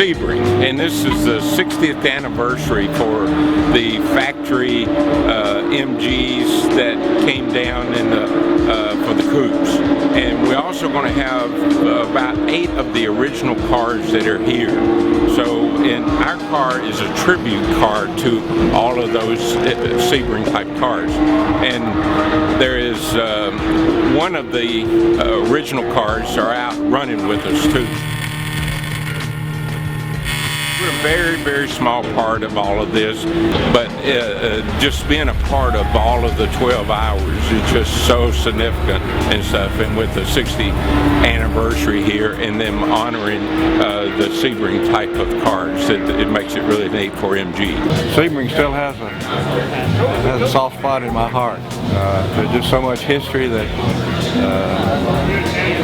Sebring, and this is the 60th anniversary for the factory MGs that came down in for the coupes. And we're also going to have about 8 of the original cars that are here. So, and our car is a tribute car to all of those Sebring type cars. And there is one of the original cars are out running with us too. We're a very, very small part of all of this, but just being a part of all of the 12 hours is just so significant and stuff. And with the 60th anniversary here and them honoring the Sebring type of cars, it makes it really neat for MG. Sebring still has a soft spot in my heart. There's just so much history that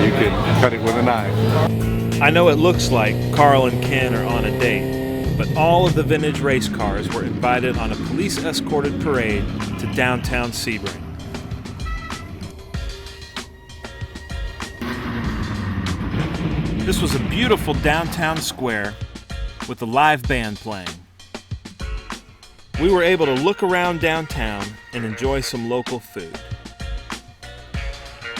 you could cut it with a knife. I know it looks like Carl and Ken are on a date, but all of the vintage race cars were invited on a police-escorted parade to downtown Sebring. This was a beautiful downtown square with a live band playing. We were able to look around downtown and enjoy some local food.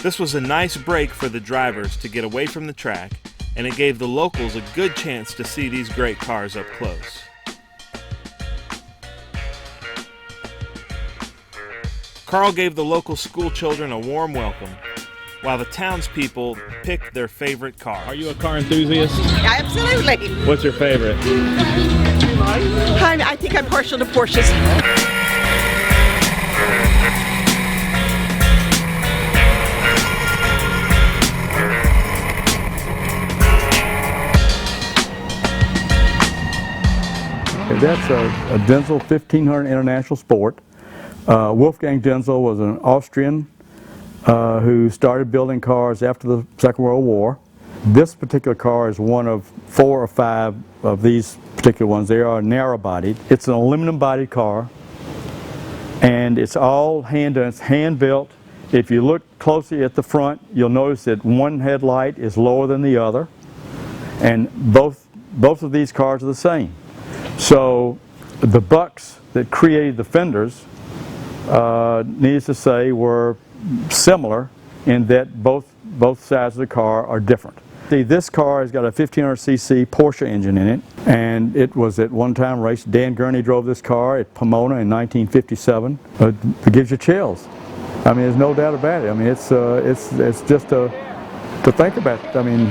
This was a nice break for the drivers to get away from the track, and it gave the locals a good chance to see these great cars up close. Carl gave the local school children a warm welcome, while the townspeople picked their favorite car. Are you a car enthusiast? Absolutely. What's your favorite? I think I'm partial to Porsches. That's a Denzel 1500 International Sport. Wolfgang Denzel was an Austrian who started building cars after the Second World War. This particular car is one of 4 or 5 of these particular ones. They are narrow-bodied. It's an aluminum-bodied car, and it's all hand-done. It's hand-built. If you look closely at the front, you'll notice that one headlight is lower than the other, and both of these cars are the same. So the bucks that created the fenders, needless to say, were similar in that both sides of the car are different. See, this car has got a 1500cc Porsche engine in it, and it was at one time raced. Dan Gurney drove this car at Pomona in 1957. It gives you chills. I mean, there's no doubt about it. I mean, it's just to think about. I mean,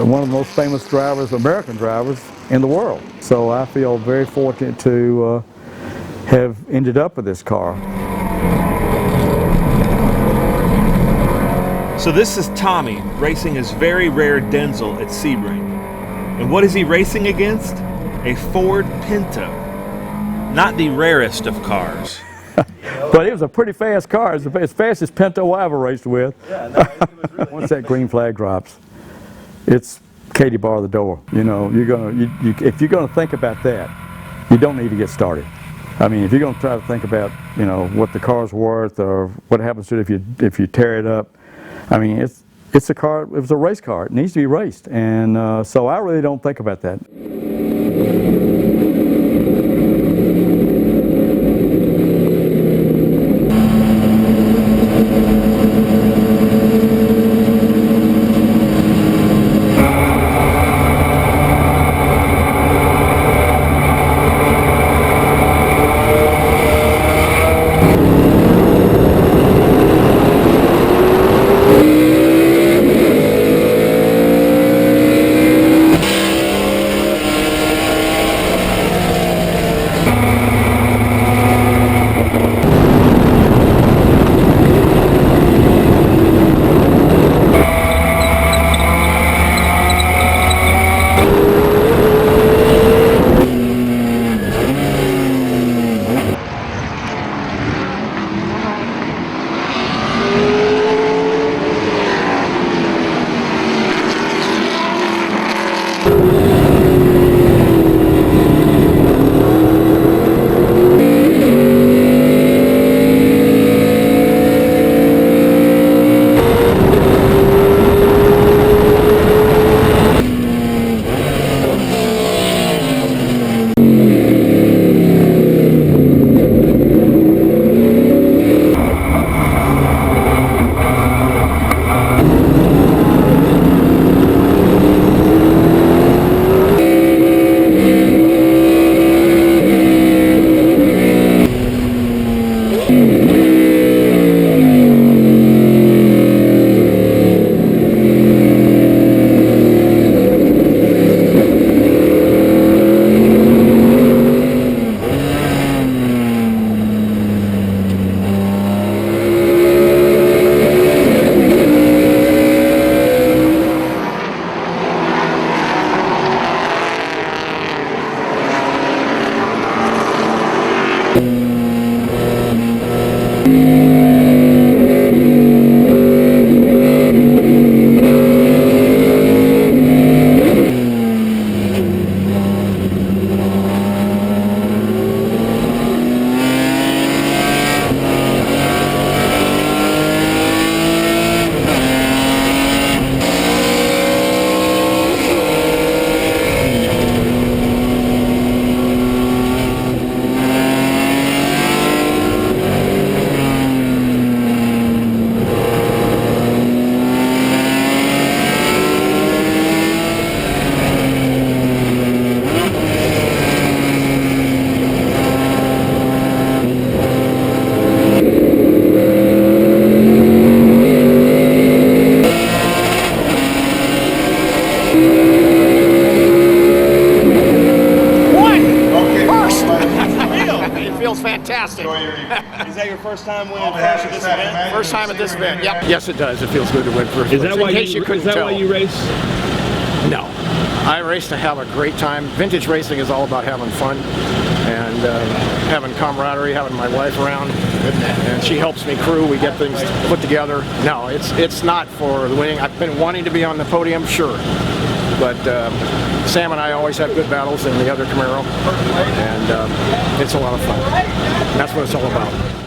one of the most famous drivers, American drivers, in the world. So I feel very fortunate to have ended up with this car. So this is Tommy racing his very rare Denzel at Sebring. And what is he racing against? A Ford Pinto. Not the rarest of cars. But it was a pretty fast car. It's the fastest Pinto I ever raced with. Yeah, no, it was really once that green flag drops, it's Katie bar the door. You know, if you're gonna think about that, you don't need to get started. I mean, if you're gonna try to think about, you know, what the car's worth or what happens to it if you tear it up, I mean, it's a car. It was a race car. It needs to be raced, and so I really don't think about that. It feels fantastic. Is that your first time winning first at this event? First time at this event. Yep. Yes, it does. It feels good to win first. Is that why you couldn't tell. why you race? No. I race to have a great time. Vintage racing is all about having fun and having camaraderie, having my wife around, and she helps me crew. We get things put together. No, it's not for the winning. I've been wanting to be on the podium, sure, but Sam and I always have good battles in the other Camaro, and it's a lot of fun. And that's what it's all about.